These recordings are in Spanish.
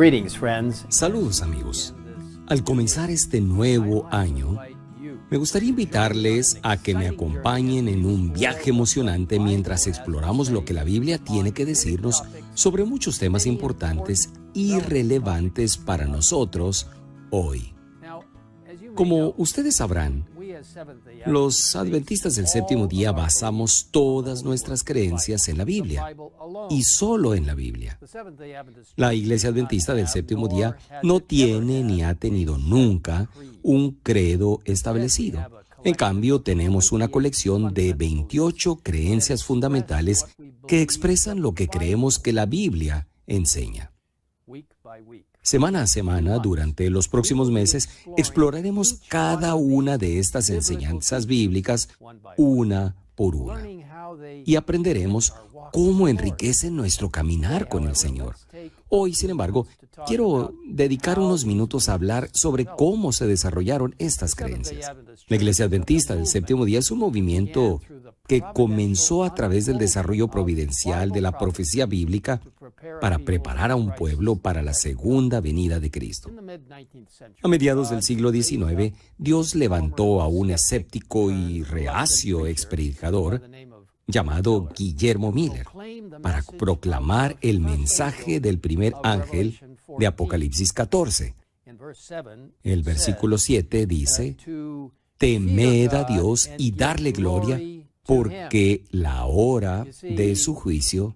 Greetings, friends. Saludos amigos. Al comenzar este nuevo año, me gustaría invitarles a que me acompañen en un viaje emocionante mientras exploramos lo que la Biblia tiene que decirnos sobre muchos temas importantes y relevantes para nosotros hoy. Como ustedes sabrán, los adventistas del séptimo día basamos todas nuestras creencias en la Biblia y solo en la Biblia. La Iglesia Adventista del séptimo día no tiene ni ha tenido nunca un credo establecido. En cambio, tenemos una colección de 28 creencias fundamentales que expresan lo que creemos que la Biblia enseña. Semana a semana, durante los próximos meses, exploraremos cada una de estas enseñanzas bíblicas una por una y aprenderemos cómo enriquecen nuestro caminar con el Señor. Hoy, sin embargo, quiero dedicar unos minutos a hablar sobre cómo se desarrollaron estas creencias. La Iglesia Adventista del Séptimo Día es un movimiento que comenzó a través del desarrollo providencial de la profecía bíblica para preparar a un pueblo para la segunda venida de Cristo. A mediados del siglo XIX, Dios levantó a un escéptico y reacio expredicador llamado Guillermo Miller para proclamar el mensaje del primer ángel de Apocalipsis 14. El versículo 7 dice: «Temed a Dios y darle gloria, porque la hora de su juicio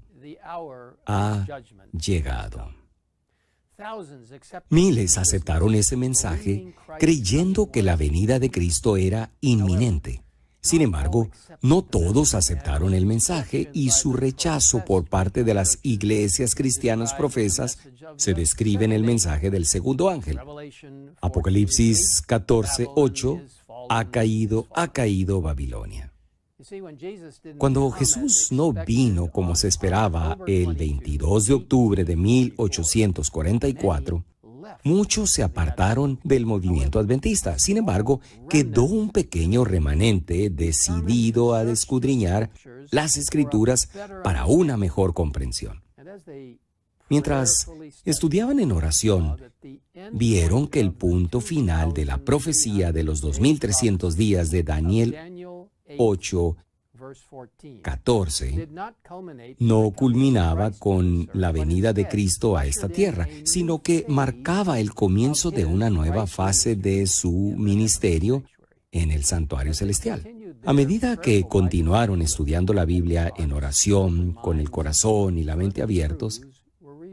ha llegado». Miles aceptaron ese mensaje creyendo que la venida de Cristo era inminente. Sin embargo, no todos aceptaron el mensaje y su rechazo por parte de las iglesias cristianas profesas se describe en el mensaje del segundo ángel. Apocalipsis 14:8, ha caído Babilonia. Cuando Jesús no vino como se esperaba el 22 de octubre de 1844, muchos se apartaron del movimiento adventista. Sin embargo, quedó un pequeño remanente decidido a escudriñar las Escrituras para una mejor comprensión. Mientras estudiaban en oración, vieron que el punto final de la profecía de los 2300 días de Daniel 8:14 no culminaba con la venida de Cristo a esta tierra, sino que marcaba el comienzo de una nueva fase de su ministerio en el santuario celestial. A medida que continuaron estudiando la Biblia en oración, con el corazón y la mente abiertos,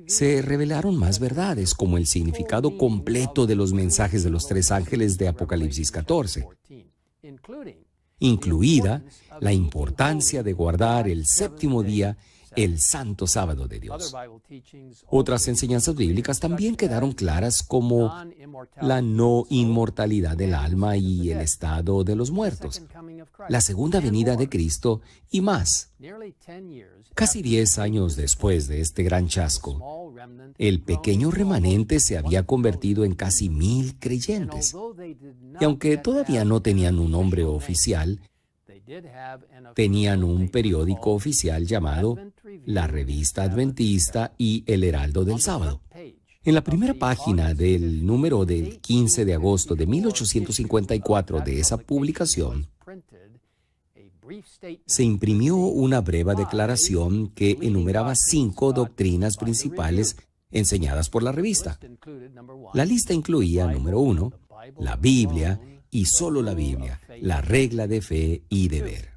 se revelaron más verdades, como el significado completo de los mensajes de los tres ángeles de Apocalipsis 14, incluida la importancia de guardar el séptimo día, el santo sábado de Dios. Otras enseñanzas bíblicas también quedaron claras, como la no inmortalidad del alma y el estado de los muertos, la segunda venida de Cristo y más. Casi 10 años después de este gran chasco, el pequeño remanente se había convertido en casi 1000 creyentes. Y aunque todavía no tenían un nombre oficial, tenían un periódico oficial llamado La Revista Adventista y El Heraldo del Sábado. En la primera página del número del 15 de agosto de 1854 de esa publicación, se imprimió una breve declaración que enumeraba 5 doctrinas principales enseñadas por la revista. La lista incluía, número 1, la Biblia y solo la Biblia, la regla de fe y deber.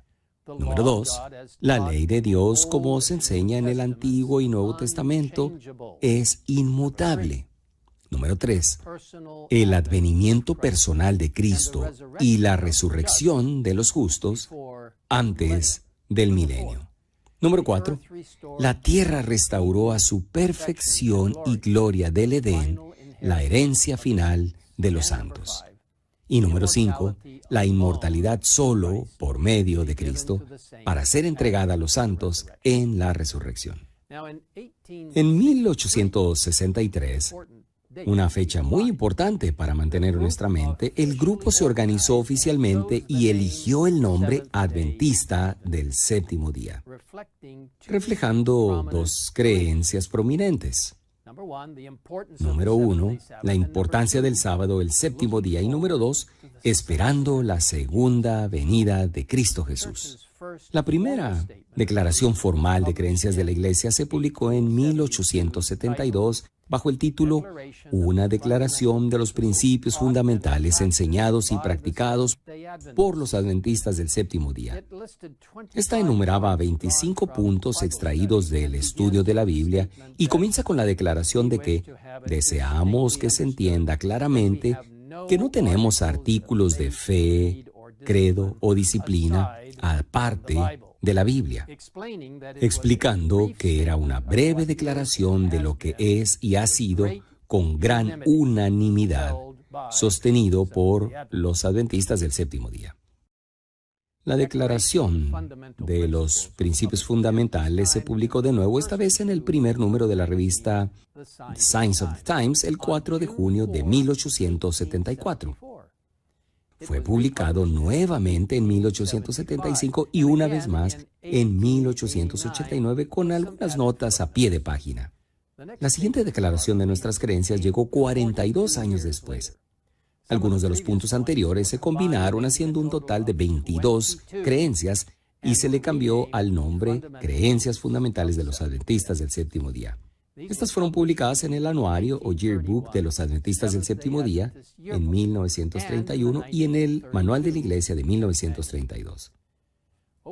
Número 2, la ley de Dios, como se enseña en el Antiguo y Nuevo Testamento, es inmutable. Número 3, el advenimiento personal de Cristo y la resurrección de los justos antes del milenio. Número 4, la tierra restauró a su perfección y gloria del Edén, la herencia final de los santos. Y número 5, la inmortalidad solo por medio de Cristo para ser entregada a los santos en la resurrección. En 1863, una fecha muy importante para mantener en nuestra mente, el grupo se organizó oficialmente y eligió el nombre Adventista del Séptimo Día, reflejando 2 creencias prominentes. Número 1, la importancia del sábado, el séptimo día. Y número 2, esperando la segunda venida de Cristo Jesús. La primera declaración formal de creencias de la Iglesia se publicó en 1872 bajo el título Una declaración de los principios fundamentales enseñados y practicados por los adventistas del séptimo día. Esta enumeraba 25 puntos extraídos del estudio de la Biblia y comienza con la declaración de que deseamos que se entienda claramente que no tenemos artículos de fe, credo o disciplina aparte de la Biblia, explicando que era una breve declaración de lo que es y ha sido con gran unanimidad sostenido por los adventistas del séptimo día. La declaración de los principios fundamentales se publicó de nuevo, esta vez en el primer número de la revista Signs of the Times, el 4 de junio de 1874. Fue publicado nuevamente en 1875 y una vez más en 1889 con algunas notas a pie de página. La siguiente declaración de nuestras creencias llegó 42 años después. Algunos de los puntos anteriores se combinaron haciendo un total de 22 creencias y se le cambió al nombre Creencias Fundamentales de los Adventistas del Séptimo Día. Estas fueron publicadas en el anuario o Yearbook de los Adventistas del Séptimo Día en 1931 y en el Manual de la Iglesia de 1932.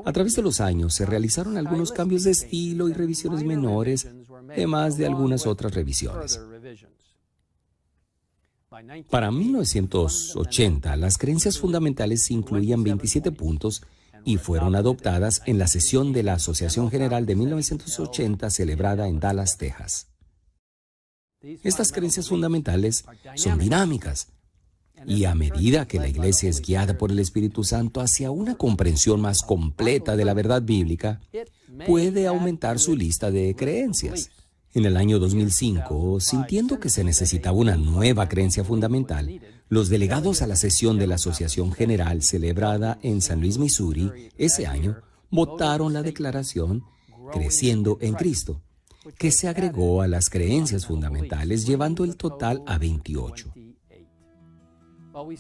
A través de los años se realizaron algunos cambios de estilo y revisiones menores, además de algunas otras revisiones. Para 1980, las creencias fundamentales incluían 27 puntos y fueron adoptadas en la sesión de la Asociación General de 1980 celebrada en Dallas, Texas. Estas creencias fundamentales son dinámicas y a medida que la Iglesia es guiada por el Espíritu Santo hacia una comprensión más completa de la verdad bíblica, puede aumentar su lista de creencias. En el año 2005, sintiendo que se necesitaba una nueva creencia fundamental, los delegados a la sesión de la Asociación General celebrada en San Luis, Missouri, ese año, votaron la declaración Creciendo en Cristo, que se agregó a las creencias fundamentales, llevando el total a 28.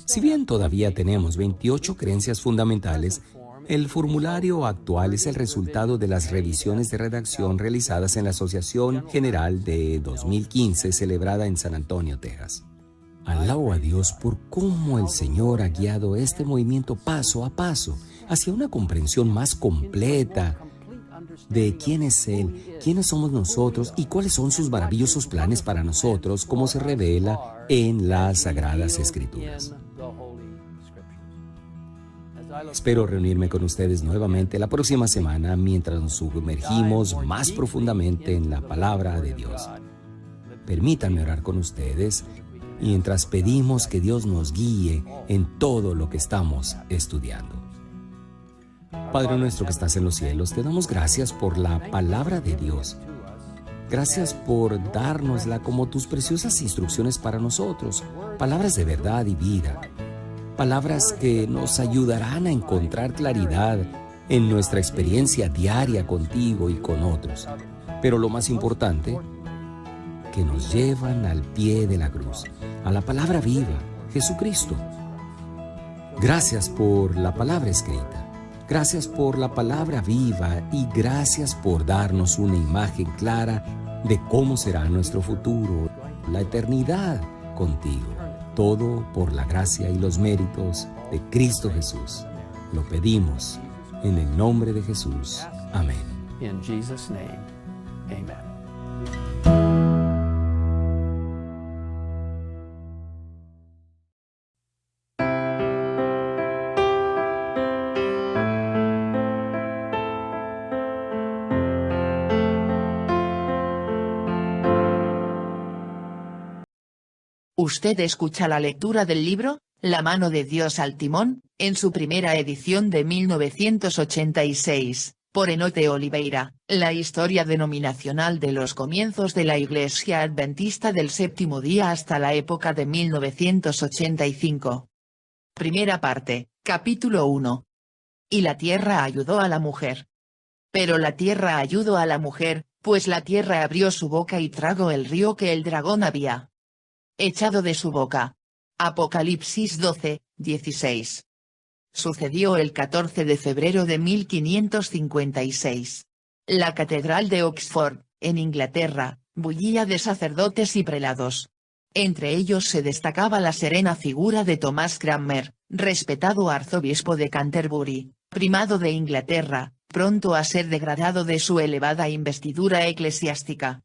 Si bien todavía tenemos 28 creencias fundamentales, el formulario actual es el resultado de las revisiones de redacción realizadas en la Asociación General de 2015, celebrada en San Antonio, Texas. Alabo a Dios por cómo el Señor ha guiado este movimiento paso a paso hacia una comprensión más completa de quién es Él, quiénes somos nosotros y cuáles son sus maravillosos planes para nosotros, como se revela en las Sagradas Escrituras. Espero reunirme con ustedes nuevamente la próxima semana mientras nos sumergimos más profundamente en la palabra de Dios. Permítanme orar con ustedes mientras pedimos que Dios nos guíe en todo lo que estamos estudiando. Padre nuestro que estás en los cielos, te damos gracias por la palabra de Dios. Gracias por dárnosla como tus preciosas instrucciones para nosotros, palabras de verdad y vida. Palabras que nos ayudarán a encontrar claridad en nuestra experiencia diaria contigo y con otros. Pero lo más importante, que nos llevan al pie de la cruz, a la palabra viva, Jesucristo. Gracias por la palabra escrita. Gracias por la palabra viva y gracias por darnos una imagen clara de cómo será nuestro futuro, la eternidad contigo. Todo por la gracia y los méritos de Cristo Jesús. Lo pedimos en el nombre de Jesús. Amén. In Jesus' name, amen. Usted escucha la lectura del libro, La mano de Dios al timón, en su primera edición de 1986, por Enoch de Oliveira, la historia denominacional de los comienzos de la Iglesia Adventista del Séptimo Día hasta la época de 1985. Primera parte, capítulo 1. Y la tierra ayudó a la mujer. Pero la tierra ayudó a la mujer, pues la tierra abrió su boca y tragó el río que el dragón había echado de su boca. Apocalipsis 12, 16. Sucedió el 14 de febrero de 1556. La catedral de Oxford, en Inglaterra, bullía de sacerdotes y prelados. Entre ellos se destacaba la serena figura de Thomas Cranmer, respetado arzobispo de Canterbury, primado de Inglaterra, pronto a ser degradado de su elevada investidura eclesiástica.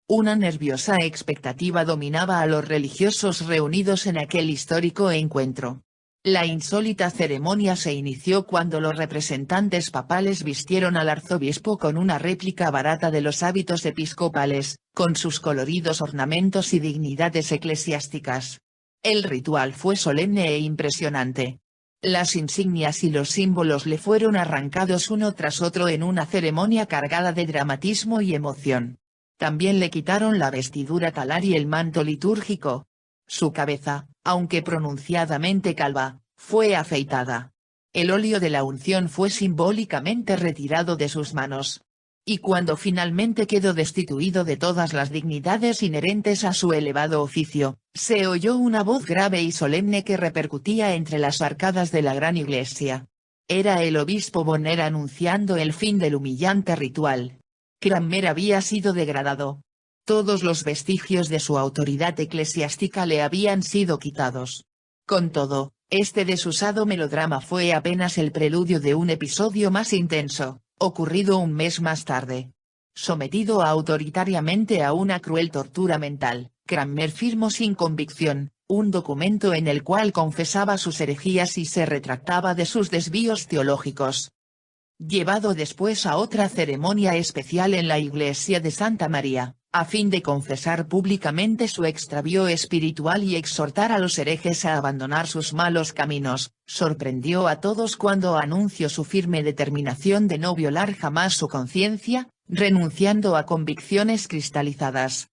Una nerviosa expectativa dominaba a los religiosos reunidos en aquel histórico encuentro. La insólita ceremonia se inició cuando los representantes papales vistieron al arzobispo con una réplica barata de los hábitos episcopales, con sus coloridos ornamentos y dignidades eclesiásticas. El ritual fue solemne e impresionante. Las insignias y los símbolos le fueron arrancados uno tras otro en una ceremonia cargada de dramatismo y emoción. También le quitaron la vestidura talar y el manto litúrgico. Su cabeza, aunque pronunciadamente calva, fue afeitada. El óleo de la unción fue simbólicamente retirado de sus manos. Y cuando finalmente quedó destituido de todas las dignidades inherentes a su elevado oficio, se oyó una voz grave y solemne que repercutía entre las arcadas de la gran iglesia. Era el obispo Bonner anunciando el fin del humillante ritual. Cranmer había sido degradado. Todos los vestigios de su autoridad eclesiástica le habían sido quitados. Con todo, este desusado melodrama fue apenas el preludio de un episodio más intenso, ocurrido un mes más tarde. Sometido autoritariamente a una cruel tortura mental, Cranmer firmó sin convicción, un documento en el cual confesaba sus herejías y se retractaba de sus desvíos teológicos. Llevado después a otra ceremonia especial en la iglesia de Santa María, a fin de confesar públicamente su extravío espiritual y exhortar a los herejes a abandonar sus malos caminos, sorprendió a todos cuando anunció su firme determinación de no violar jamás su conciencia, renunciando a convicciones cristalizadas.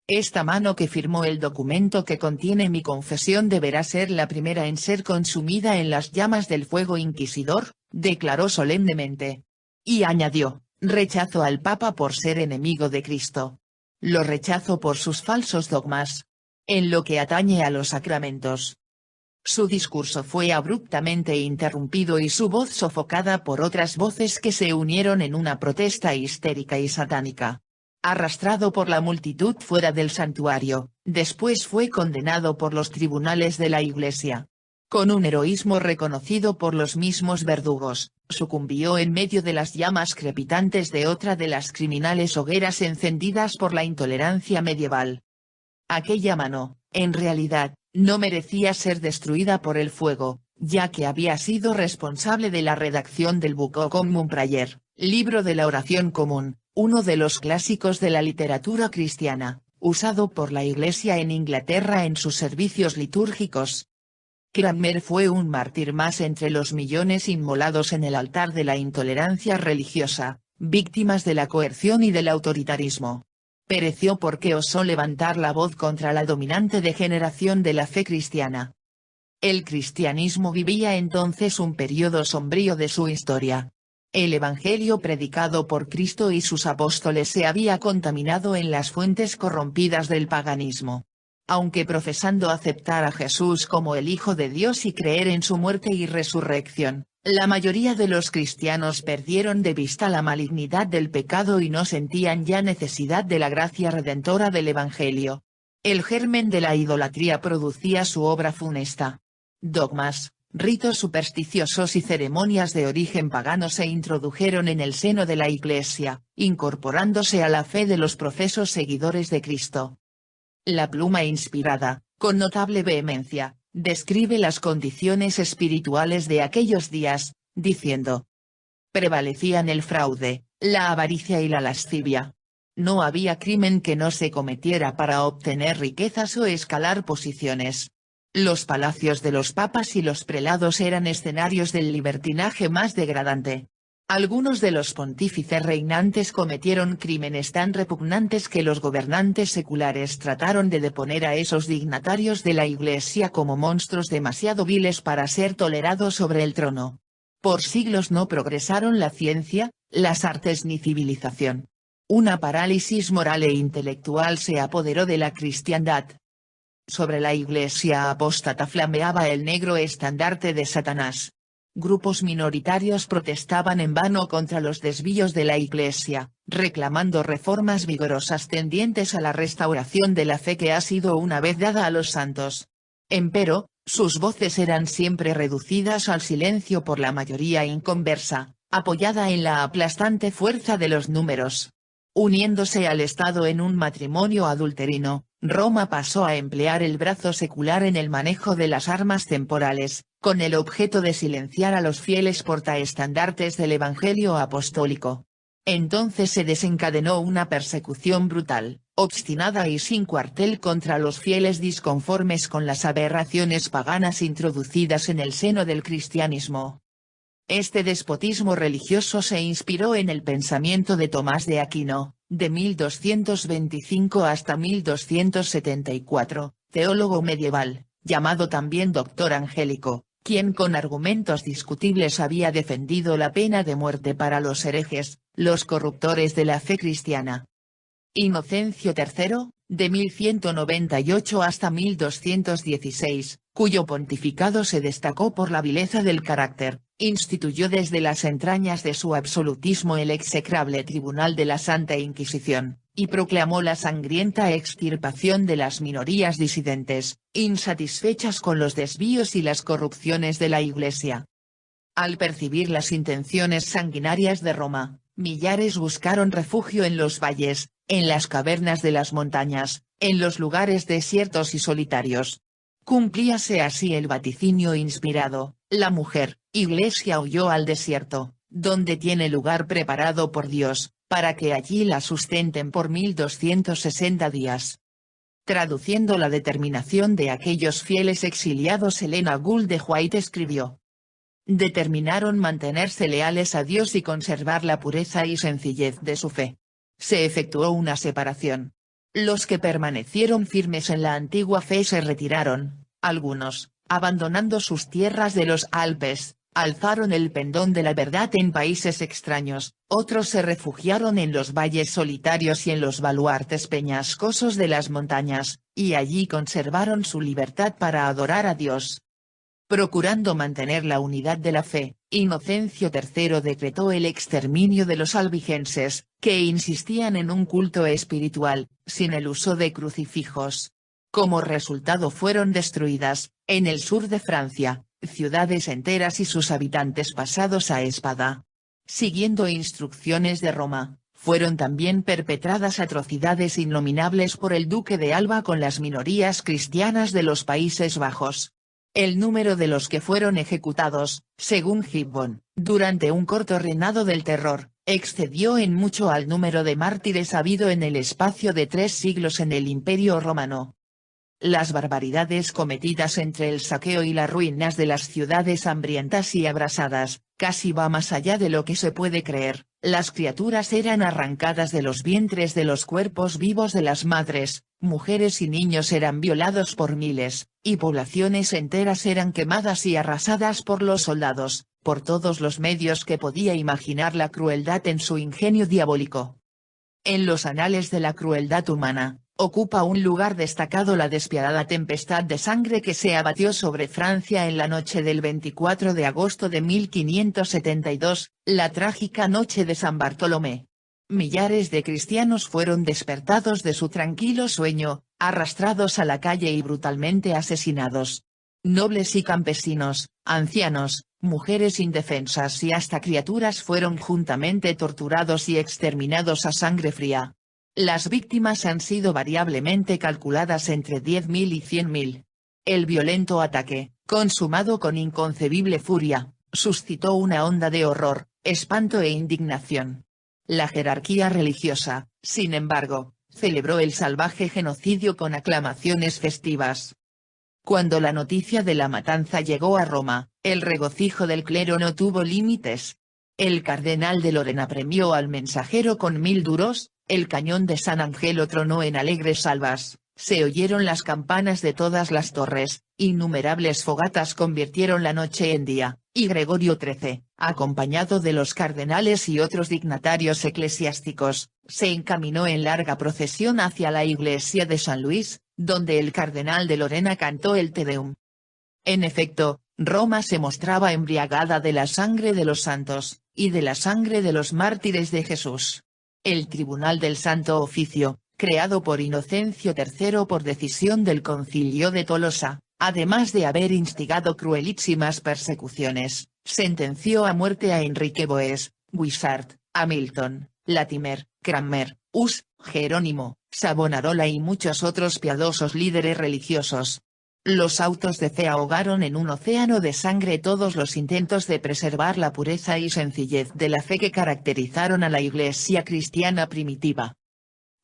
Esta mano que firmó el documento que contiene mi confesión deberá ser la primera en ser consumida en las llamas del fuego inquisidor, declaró solemnemente. Y añadió, rechazo al Papa por ser enemigo de Cristo. Lo rechazo por sus falsos dogmas. En lo que atañe a los sacramentos. Su discurso fue abruptamente interrumpido y su voz sofocada por otras voces que se unieron en una protesta histérica y satánica. Arrastrado por la multitud fuera del santuario, después fue condenado por los tribunales de la Iglesia. Con un heroísmo reconocido por los mismos verdugos, sucumbió en medio de las llamas crepitantes de otra de las criminales hogueras encendidas por la intolerancia medieval. Aquella mano, en realidad, no merecía ser destruida por el fuego, ya que había sido responsable de la redacción del Book of Common Prayer, libro de la oración común, uno de los clásicos de la literatura cristiana, usado por la Iglesia en Inglaterra en sus servicios litúrgicos. Cranmer fue un mártir más entre los millones inmolados en el altar de la intolerancia religiosa, víctimas de la coerción y del autoritarismo. Pereció porque osó levantar la voz contra la dominante degeneración de la fe cristiana. El cristianismo vivía entonces un periodo sombrío de su historia. El evangelio predicado por Cristo y sus apóstoles se había contaminado en las fuentes corrompidas del paganismo. Aunque profesando aceptar a Jesús como el Hijo de Dios y creer en su muerte y resurrección, la mayoría de los cristianos perdieron de vista la malignidad del pecado y no sentían ya necesidad de la gracia redentora del Evangelio. El germen de la idolatría producía su obra funesta. Dogmas, ritos supersticiosos y ceremonias de origen pagano se introdujeron en el seno de la Iglesia, incorporándose a la fe de los profesos seguidores de Cristo. La pluma inspirada, con notable vehemencia, describe las condiciones espirituales de aquellos días, diciendo: prevalecían el fraude, la avaricia y la lascivia. No había crimen que no se cometiera para obtener riquezas o escalar posiciones. Los palacios de los papas y los prelados eran escenarios del libertinaje más degradante. Algunos de los pontífices reinantes cometieron crímenes tan repugnantes que los gobernantes seculares trataron de deponer a esos dignatarios de la Iglesia como monstruos demasiado viles para ser tolerados sobre el trono. Por siglos no progresaron la ciencia, las artes ni civilización. Una parálisis moral e intelectual se apoderó de la cristiandad. Sobre la iglesia apóstata flameaba el negro estandarte de Satanás. Grupos minoritarios protestaban en vano contra los desvíos de la iglesia, reclamando reformas vigorosas tendientes a la restauración de la fe que ha sido una vez dada a los santos. Empero, sus voces eran siempre reducidas al silencio por la mayoría inconversa, apoyada en la aplastante fuerza de los números. Uniéndose al Estado en un matrimonio adulterino, Roma pasó a emplear el brazo secular en el manejo de las armas temporales, con el objeto de silenciar a los fieles portaestandartes del Evangelio apostólico. Entonces se desencadenó una persecución brutal, obstinada y sin cuartel contra los fieles disconformes con las aberraciones paganas introducidas en el seno del cristianismo. Este despotismo religioso se inspiró en el pensamiento de Tomás de Aquino, de 1225 hasta 1274, teólogo medieval, llamado también Doctor Angélico, quien con argumentos discutibles había defendido la pena de muerte para los herejes, los corruptores de la fe cristiana. Inocencio III, de 1198 hasta 1216, cuyo pontificado se destacó por la vileza del carácter, instituyó desde las entrañas de su absolutismo el execrable Tribunal de la Santa Inquisición, y proclamó la sangrienta extirpación de las minorías disidentes, insatisfechas con los desvíos y las corrupciones de la Iglesia. Al percibir las intenciones sanguinarias de Roma, millares buscaron refugio en los valles, en las cavernas de las montañas, en los lugares desiertos y solitarios. Cumplíase así el vaticinio inspirado: la mujer, Iglesia, huyó al desierto, donde tiene lugar preparado por Dios, para que allí la sustenten por 1260 días. Traduciendo la determinación de aquellos fieles exiliados, Elena Gould de White escribió: determinaron mantenerse leales a Dios y conservar la pureza y sencillez de su fe. Se efectuó una separación. Los que permanecieron firmes en la antigua fe se retiraron, algunos, abandonando sus tierras de los Alpes, alzaron el pendón de la verdad en países extraños, otros se refugiaron en los valles solitarios y en los baluartes peñascosos de las montañas, y allí conservaron su libertad para adorar a Dios. Procurando mantener la unidad de la fe, Inocencio III decretó el exterminio de los albigenses, que insistían en un culto espiritual, sin el uso de crucifijos. Como resultado fueron destruidas, en el sur de Francia, ciudades enteras y sus habitantes pasados a espada. Siguiendo instrucciones de Roma, fueron también perpetradas atrocidades innominables por el duque de Alba con las minorías cristianas de los Países Bajos. El número de los que fueron ejecutados, según Gibbon, durante un corto reinado del terror, excedió en mucho al número de mártires habido en el espacio de 3 siglos en el Imperio Romano. Las barbaridades cometidas entre el saqueo y las ruinas de las ciudades hambrientas y abrasadas, casi va más allá de lo que se puede creer. Las criaturas eran arrancadas de los vientres de los cuerpos vivos de las madres, mujeres y niños eran violados por miles, y poblaciones enteras eran quemadas y arrasadas por los soldados, por todos los medios que podía imaginar la crueldad en su ingenio diabólico. En los anales de la crueldad humana, ocupa un lugar destacado la despiadada tempestad de sangre que se abatió sobre Francia en la noche del 24 de agosto de 1572, la trágica noche de San Bartolomé. Millares de cristianos fueron despertados de su tranquilo sueño, arrastrados a la calle y brutalmente asesinados. Nobles y campesinos, ancianos, mujeres indefensas y hasta criaturas fueron juntamente torturados y exterminados a sangre fría. Las víctimas han sido variablemente calculadas entre 10.000 y 100.000. El violento ataque, consumado con inconcebible furia, suscitó una onda de horror, espanto e indignación. La jerarquía religiosa, sin embargo, celebró el salvaje genocidio con aclamaciones festivas. Cuando la noticia de la matanza llegó a Roma, el regocijo del clero no tuvo límites. El cardenal de Lorena premió al mensajero con 1000 duros, el cañón de San Angelo tronó en alegres salvas, Se oyeron las campanas de todas las torres, innumerables fogatas convirtieron la noche en día, y Gregorio XIII, acompañado de los cardenales y otros dignatarios eclesiásticos, se encaminó en larga procesión hacia la iglesia de San Luis, donde el cardenal de Lorena cantó el Te Deum. En efecto, Roma se mostraba embriagada de la sangre de los santos, y de la sangre de los mártires de Jesús. El Tribunal del Santo Oficio, creado por Inocencio III por decisión del Concilio de Tolosa, además de haber instigado cruelísimas persecuciones, sentenció a muerte a Enrique Boes, Guiscard, Hamilton, Latimer, Cranmer, Hus, Jerónimo, Savonarola y muchos otros piadosos líderes religiosos. Los autos de fe ahogaron en un océano de sangre todos los intentos de preservar la pureza y sencillez de la fe que caracterizaron a la Iglesia cristiana primitiva.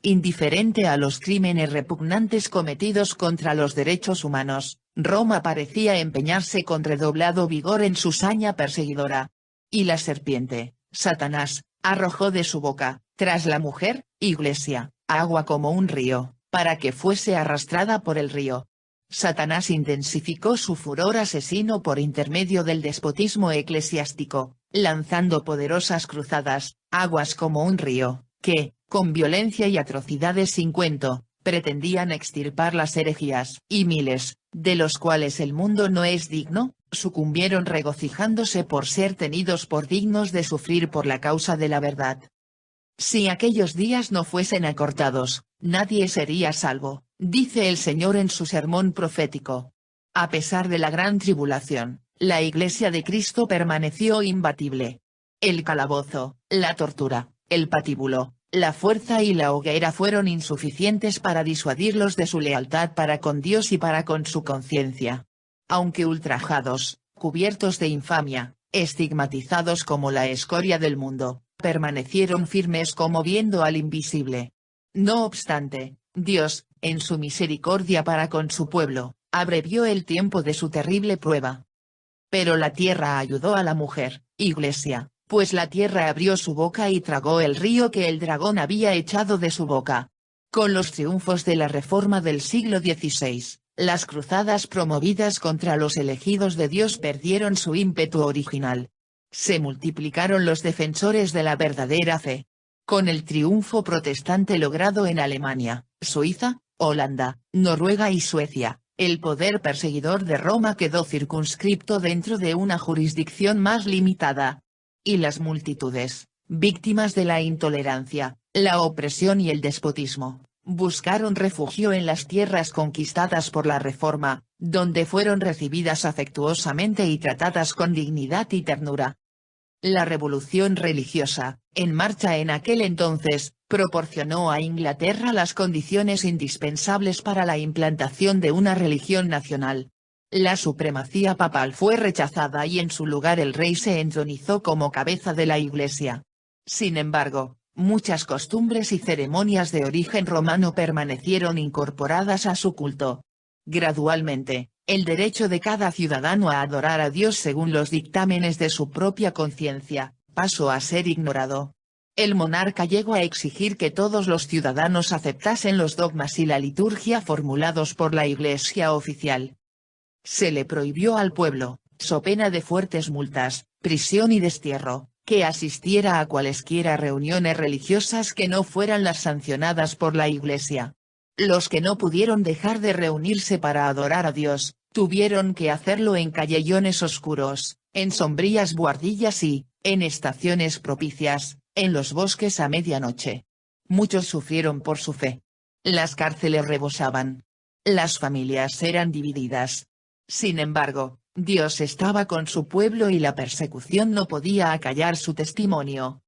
Indiferente a los crímenes repugnantes cometidos contra los derechos humanos, Roma parecía empeñarse con redoblado vigor en su saña perseguidora. Y la serpiente, Satanás, arrojó de su boca, tras la mujer, Iglesia, agua como un río, para que fuese arrastrada por el río. Satanás intensificó su furor asesino por intermedio del despotismo eclesiástico, lanzando poderosas cruzadas, aguas como un río, que, con violencia y atrocidades sin cuento, pretendían extirpar las herejías, y miles, de los cuales el mundo no es digno, sucumbieron regocijándose por ser tenidos por dignos de sufrir por la causa de la verdad. Si aquellos días no fuesen acortados, nadie sería salvo, dice el Señor en su sermón profético. A pesar de la gran tribulación, la Iglesia de Cristo permaneció imbatible. El calabozo, la tortura, el patíbulo, la fuerza y la hoguera fueron insuficientes para disuadirlos de su lealtad para con Dios y para con su conciencia. Aunque ultrajados, cubiertos de infamia, estigmatizados como la escoria del mundo, permanecieron firmes como viendo al invisible. No obstante, Dios, en su misericordia para con su pueblo, abrevió el tiempo de su terrible prueba. Pero la tierra ayudó a la mujer, Iglesia, pues la tierra abrió su boca y tragó el río que el dragón había echado de su boca. Con los triunfos de la Reforma del siglo XVI, las cruzadas promovidas contra los elegidos de Dios perdieron su ímpetu original. Se multiplicaron los defensores de la verdadera fe. Con el triunfo protestante logrado en Alemania, Suiza, Holanda, Noruega y Suecia, el poder perseguidor de Roma quedó circunscripto dentro de una jurisdicción más limitada. Y las multitudes, víctimas de la intolerancia, la opresión y el despotismo, buscaron refugio en las tierras conquistadas por la Reforma, donde fueron recibidas afectuosamente y tratadas con dignidad y ternura. La revolución religiosa, en marcha en aquel entonces, proporcionó a Inglaterra las condiciones indispensables para la implantación de una religión nacional. La supremacía papal fue rechazada y en su lugar el rey se entronizó como cabeza de la Iglesia. Sin embargo, muchas costumbres y ceremonias de origen romano permanecieron incorporadas a su culto. Gradualmente, el derecho de cada ciudadano a adorar a Dios según los dictámenes de su propia conciencia, pasó a ser ignorado. El monarca llegó a exigir que todos los ciudadanos aceptasen los dogmas y la liturgia formulados por la Iglesia oficial. Se le prohibió al pueblo, so pena de fuertes multas, prisión y destierro, que asistiera a cualesquiera reuniones religiosas que no fueran las sancionadas por la Iglesia. Los que no pudieron dejar de reunirse para adorar a Dios, tuvieron que hacerlo en callejones oscuros, en sombrías buhardillas y, en estaciones propicias, en los bosques a medianoche. Muchos sufrieron por su fe. Las cárceles rebosaban. Las familias eran divididas. Sin embargo, Dios estaba con su pueblo y la persecución no podía acallar su testimonio.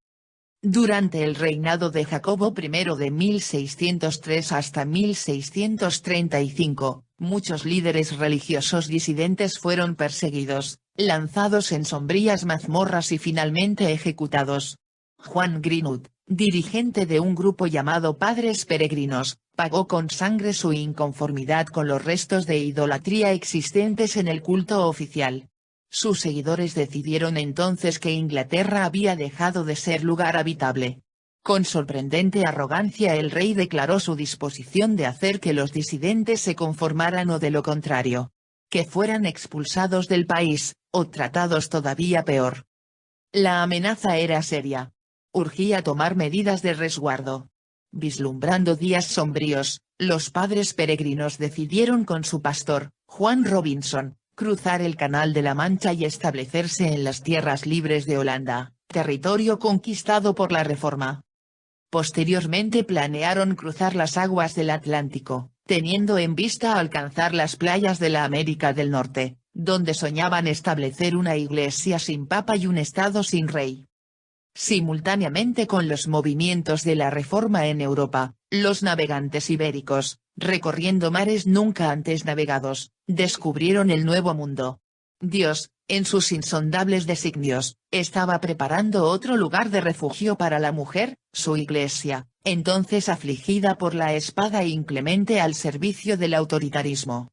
Durante el reinado de Jacobo I de 1603 hasta 1635, muchos líderes religiosos disidentes fueron perseguidos, lanzados en sombrías mazmorras y finalmente ejecutados. Juan Greenwood, dirigente de un grupo llamado Padres Peregrinos, pagó con sangre su inconformidad con los restos de idolatría existentes en el culto oficial. Sus seguidores decidieron entonces que Inglaterra había dejado de ser lugar habitable. Con sorprendente arrogancia el rey declaró su disposición de hacer que los disidentes se conformaran o de lo contrario, que fueran expulsados del país, o tratados todavía peor. La amenaza era seria. Urgía tomar medidas de resguardo. Vislumbrando días sombríos, los padres peregrinos decidieron con su pastor, Juan Robinson, cruzar el Canal de la Mancha y establecerse en las tierras libres de Holanda, territorio conquistado por la Reforma. Posteriormente planearon cruzar las aguas del Atlántico, teniendo en vista alcanzar las playas de la América del Norte, donde soñaban establecer una iglesia sin papa y un estado sin rey. Simultáneamente con los movimientos de la Reforma en Europa, los navegantes ibéricos, recorriendo mares nunca antes navegados, descubrieron el Nuevo Mundo. Dios, en sus insondables designios, estaba preparando otro lugar de refugio para la mujer, su iglesia, entonces afligida por la espada inclemente al servicio del autoritarismo.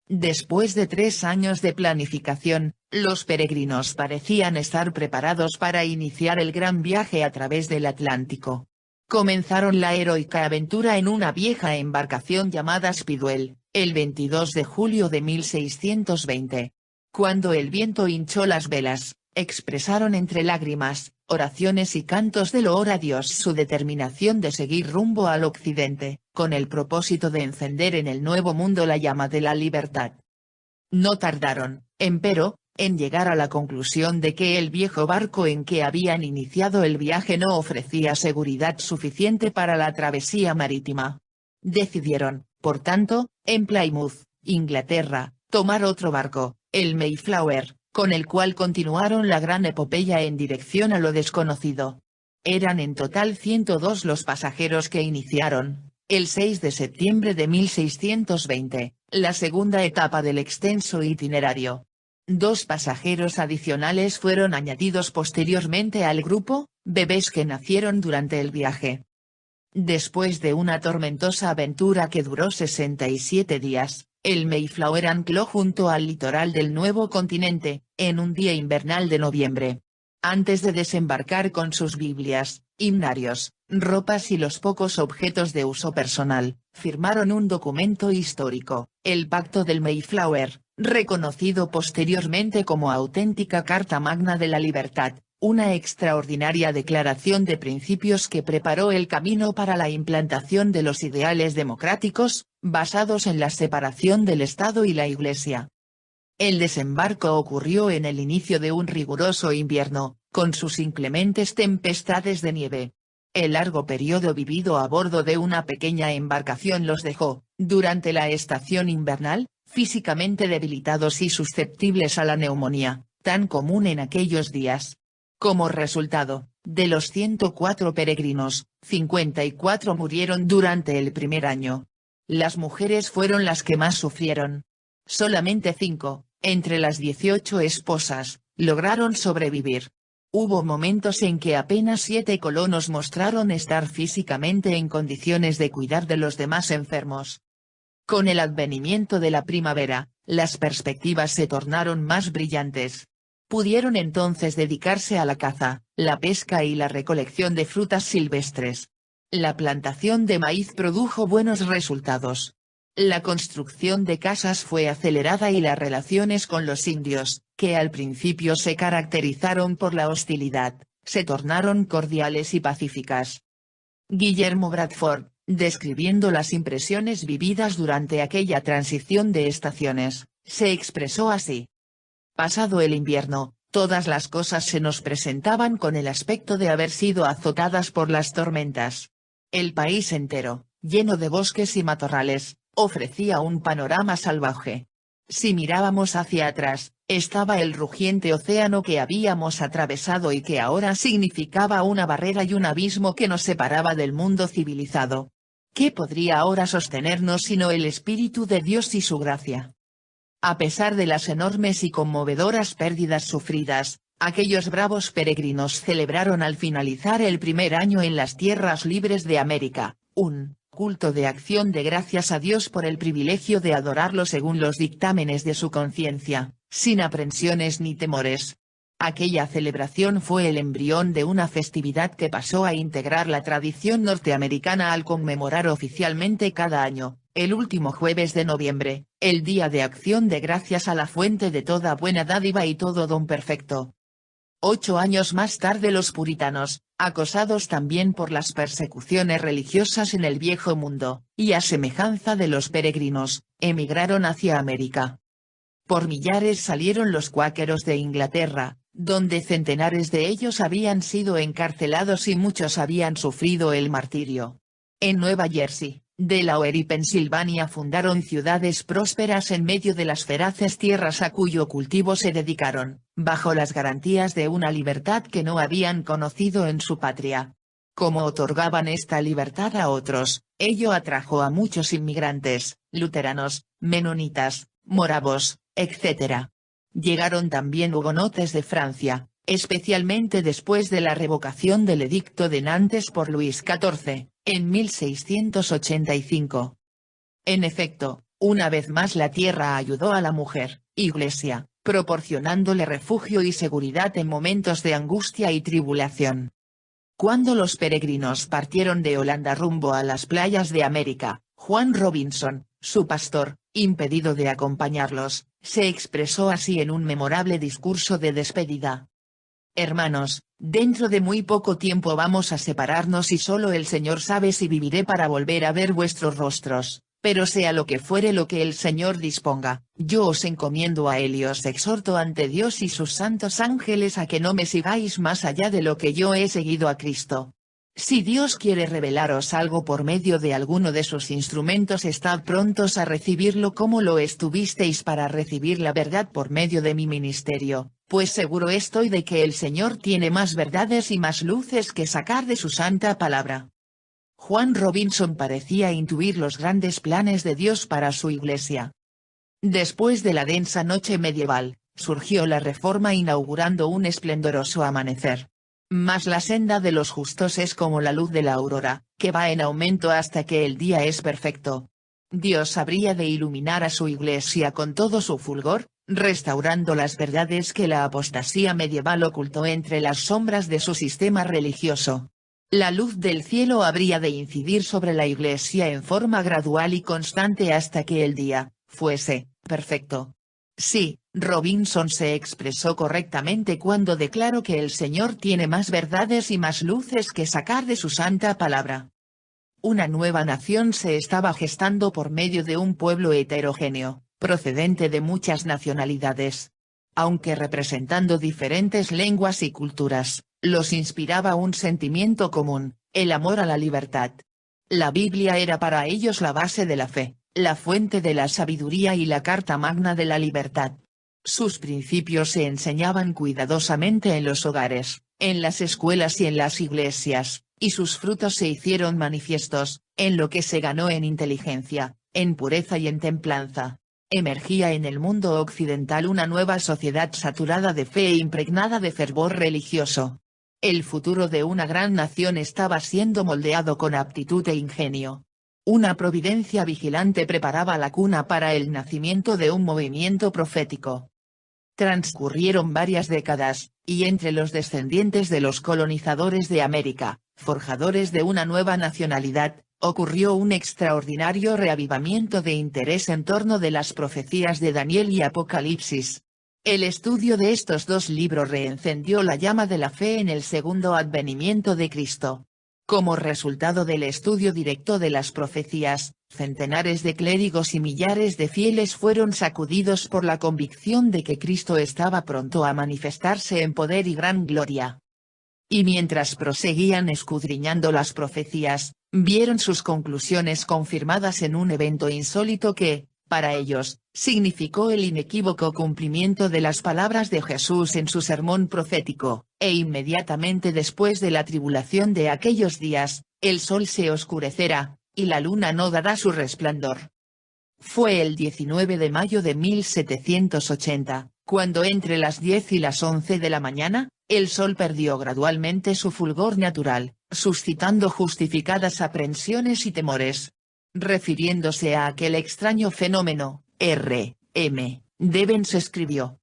Después de 3 años de planificación, los peregrinos parecían estar preparados para iniciar el gran viaje a través del Atlántico. Comenzaron la heroica aventura en una vieja embarcación llamada Speedwell, el 22 de julio de 1620. Cuando el viento hinchó las velas, expresaron entre lágrimas, oraciones y cantos de loor a Dios su determinación de seguir rumbo al occidente, con el propósito de encender en el Nuevo Mundo la llama de la libertad. No tardaron, empero, en llegar a la conclusión de que el viejo barco en que habían iniciado el viaje no ofrecía seguridad suficiente para la travesía marítima. Decidieron, por tanto, en Plymouth, Inglaterra, tomar otro barco, el Mayflower, con el cual continuaron la gran epopeya en dirección a lo desconocido. Eran en total 102 los pasajeros que iniciaron, el 6 de septiembre de 1620, la segunda etapa del extenso itinerario. 2 pasajeros adicionales fueron añadidos posteriormente al grupo, bebés que nacieron durante el viaje. Después de una tormentosa aventura que duró 67 días, el Mayflower ancló junto al litoral del nuevo continente, en un día invernal de noviembre. Antes de desembarcar con sus Biblias, himnarios, ropas y los pocos objetos de uso personal, firmaron un documento histórico, el Pacto del Mayflower, reconocido posteriormente como auténtica Carta Magna de la Libertad, una extraordinaria declaración de principios que preparó el camino para la implantación de los ideales democráticos, basados en la separación del Estado y la Iglesia. El desembarco ocurrió en el inicio de un riguroso invierno, con sus inclementes tempestades de nieve. El largo periodo vivido a bordo de una pequeña embarcación los dejó, durante la estación invernal, físicamente debilitados y susceptibles a la neumonía, tan común en aquellos días. Como resultado, de los 104 peregrinos, 54 murieron durante el primer año. Las mujeres fueron las que más sufrieron. Solamente 5, entre las 18 esposas, lograron sobrevivir. Hubo momentos en que apenas 7 colonos mostraron estar físicamente en condiciones de cuidar de los demás enfermos. Con el advenimiento de la primavera, las perspectivas se tornaron más brillantes. Pudieron entonces dedicarse a la caza, la pesca y la recolección de frutas silvestres. La plantación de maíz produjo buenos resultados. La construcción de casas fue acelerada y las relaciones con los indios, que al principio se caracterizaron por la hostilidad, se tornaron cordiales y pacíficas. Guillermo Bradford, describiendo las impresiones vividas durante aquella transición de estaciones, se expresó así. Pasado el invierno, todas las cosas se nos presentaban con el aspecto de haber sido azotadas por las tormentas. El país entero, lleno de bosques y matorrales, ofrecía un panorama salvaje. Si mirábamos hacia atrás, estaba el rugiente océano que habíamos atravesado y que ahora significaba una barrera y un abismo que nos separaba del mundo civilizado. ¿Qué podría ahora sostenernos sino el Espíritu de Dios y su gracia? A pesar de las enormes y conmovedoras pérdidas sufridas, aquellos bravos peregrinos celebraron al finalizar el primer año en las tierras libres de América, un culto de acción de gracias a Dios por el privilegio de adorarlo según los dictámenes de su conciencia, sin aprensiones ni temores. Aquella celebración fue el embrión de una festividad que pasó a integrar la tradición norteamericana al conmemorar oficialmente cada año, el último jueves de noviembre, el Día de Acción de Gracias a la fuente de toda buena dádiva y todo don perfecto. 8 años más tarde los puritanos, acosados también por las persecuciones religiosas en el Viejo Mundo, y a semejanza de los peregrinos, emigraron hacia América. Por millares salieron los cuáqueros de Inglaterra, donde centenares de ellos habían sido encarcelados y muchos habían sufrido el martirio. En Nueva Jersey, Delaware y Pensilvania fundaron ciudades prósperas en medio de las feraces tierras a cuyo cultivo se dedicaron, bajo las garantías de una libertad que no habían conocido en su patria. Como otorgaban esta libertad a otros, ello atrajo a muchos inmigrantes, luteranos, menonitas, moravos, etc. Llegaron también hugonotes de Francia, especialmente después de la revocación del Edicto de Nantes por Luis XIV, en 1685. En efecto, una vez más la tierra ayudó a la mujer, Iglesia, proporcionándole refugio y seguridad en momentos de angustia y tribulación. Cuando los peregrinos partieron de Holanda rumbo a las playas de América, Juan Robinson, su pastor, impedido de acompañarlos, se expresó así en un memorable discurso de despedida. Hermanos, dentro de muy poco tiempo vamos a separarnos y solo el Señor sabe si viviré para volver a ver vuestros rostros, pero sea lo que fuere lo que el Señor disponga, yo os encomiendo a Él y os exhorto ante Dios y sus santos ángeles a que no me sigáis más allá de lo que yo he seguido a Cristo. Si Dios quiere revelaros algo por medio de alguno de sus instrumentos, estad prontos a recibirlo como lo estuvisteis para recibir la verdad por medio de mi ministerio, pues seguro estoy de que el Señor tiene más verdades y más luces que sacar de su santa palabra. Juan Robinson parecía intuir los grandes planes de Dios para su iglesia. Después de la densa noche medieval, surgió la Reforma inaugurando un esplendoroso amanecer. Mas la senda de los justos es como la luz de la aurora, que va en aumento hasta que el día es perfecto. Dios habría de iluminar a su iglesia con todo su fulgor, restaurando las verdades que la apostasía medieval ocultó entre las sombras de su sistema religioso. La luz del cielo habría de incidir sobre la iglesia en forma gradual y constante hasta que el día fuese perfecto. Sí, Robinson se expresó correctamente cuando declaró que el Señor tiene más verdades y más luces que sacar de su santa palabra. Una nueva nación se estaba gestando por medio de un pueblo heterogéneo, procedente de muchas nacionalidades. Aunque representando diferentes lenguas y culturas, los inspiraba un sentimiento común, el amor a la libertad. La Biblia era para ellos la base de la fe, la fuente de la sabiduría y la carta magna de la libertad. Sus principios se enseñaban cuidadosamente en los hogares, en las escuelas y en las iglesias, y sus frutos se hicieron manifiestos, en lo que se ganó en inteligencia, en pureza y en templanza. Emergía en el mundo occidental una nueva sociedad saturada de fe e impregnada de fervor religioso. El futuro de una gran nación estaba siendo moldeado con aptitud e ingenio. Una providencia vigilante preparaba la cuna para el nacimiento de un movimiento profético. Transcurrieron varias décadas, y entre los descendientes de los colonizadores de América, forjadores de una nueva nacionalidad, ocurrió un extraordinario reavivamiento de interés en torno de las profecías de Daniel y Apocalipsis. El estudio de estos dos libros reencendió la llama de la fe en el segundo advenimiento de Cristo. Como resultado del estudio directo de las profecías, centenares de clérigos y millares de fieles fueron sacudidos por la convicción de que Cristo estaba pronto a manifestarse en poder y gran gloria. Y mientras proseguían escudriñando las profecías, vieron sus conclusiones confirmadas en un evento insólito que, para ellos, significó el inequívoco cumplimiento de las palabras de Jesús en su sermón profético, e inmediatamente después de la tribulación de aquellos días, el sol se oscurecerá, y la luna no dará su resplandor. Fue el 19 de mayo de 1780, cuando entre las 10 y las 11 de la mañana, el sol perdió gradualmente su fulgor natural, suscitando justificadas aprensiones y temores. Refiriéndose a aquel extraño fenómeno, R. M. Devens escribió: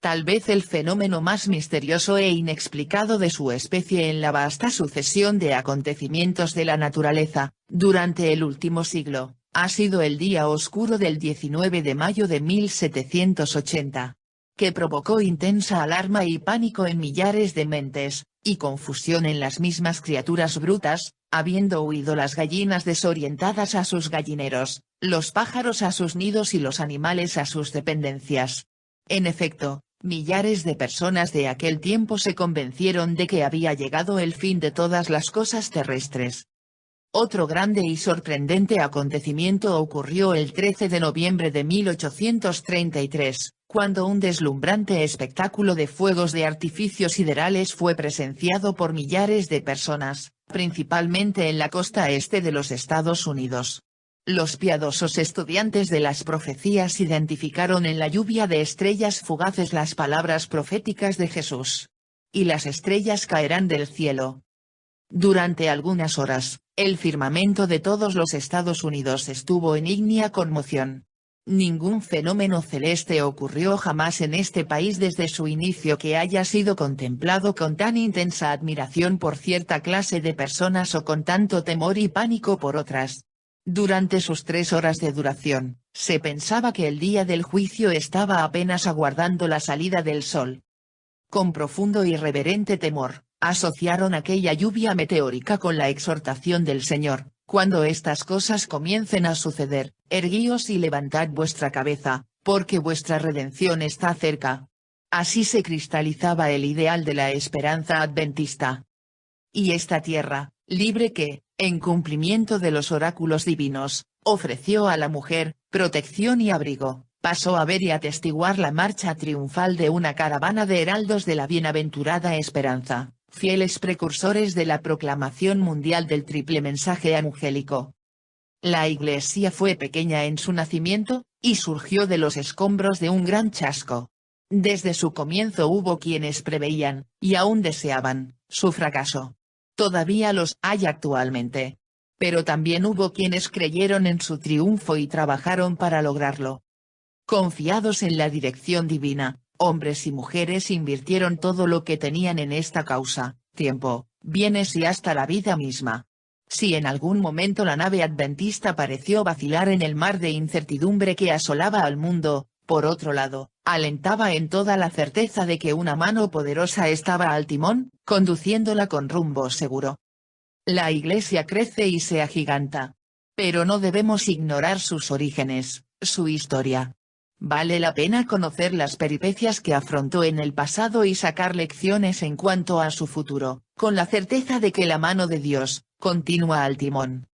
tal vez el fenómeno más misterioso e inexplicado de su especie en la vasta sucesión de acontecimientos de la naturaleza, durante el último siglo, ha sido el día oscuro del 19 de mayo de 1780. Que provocó intensa alarma y pánico en millares de mentes, y confusión en las mismas criaturas brutas, habiendo huido las gallinas desorientadas a sus gallineros, los pájaros a sus nidos y los animales a sus dependencias. En efecto, millares de personas de aquel tiempo se convencieron de que había llegado el fin de todas las cosas terrestres. Otro grande y sorprendente acontecimiento ocurrió el 13 de noviembre de 1833, cuando un deslumbrante espectáculo de fuegos de artificio siderales fue presenciado por millares de personas, principalmente en la costa este de los Estados Unidos. Los piadosos estudiantes de las profecías identificaron en la lluvia de estrellas fugaces las palabras proféticas de Jesús. Y las estrellas caerán del cielo. Durante algunas horas, el firmamento de todos los Estados Unidos estuvo en ígnea conmoción. Ningún fenómeno celeste ocurrió jamás en este país desde su inicio que haya sido contemplado con tan intensa admiración por cierta clase de personas o con tanto temor y pánico por otras. Durante sus 3 horas de duración, se pensaba que el día del juicio estaba apenas aguardando la salida del sol. Con profundo y reverente temor, asociaron aquella lluvia meteórica con la exhortación del Señor: cuando estas cosas comiencen a suceder, erguíos y levantad vuestra cabeza, porque vuestra redención está cerca. Así se cristalizaba el ideal de la esperanza adventista. Y esta tierra, libre que, en cumplimiento de los oráculos divinos, ofreció a la mujer protección y abrigo, pasó a ver y atestiguar la marcha triunfal de una caravana de heraldos de la bienaventurada esperanza, fieles precursores de la proclamación mundial del triple mensaje angélico. La Iglesia fue pequeña en su nacimiento, y surgió de los escombros de un gran chasco. Desde su comienzo hubo quienes preveían, y aún deseaban, su fracaso. Todavía los hay actualmente. Pero también hubo quienes creyeron en su triunfo y trabajaron para lograrlo. Confiados en la dirección divina, hombres y mujeres invirtieron todo lo que tenían en esta causa, tiempo, bienes y hasta la vida misma. Si en algún momento la nave adventista pareció vacilar en el mar de incertidumbre que asolaba al mundo, por otro lado, alentaba en toda la certeza de que una mano poderosa estaba al timón, conduciéndola con rumbo seguro. La Iglesia crece y se agiganta. Pero no debemos ignorar sus orígenes, su historia. Vale la pena conocer las peripecias que afrontó en el pasado y sacar lecciones en cuanto a su futuro, con la certeza de que la mano de Dios continúa al timón.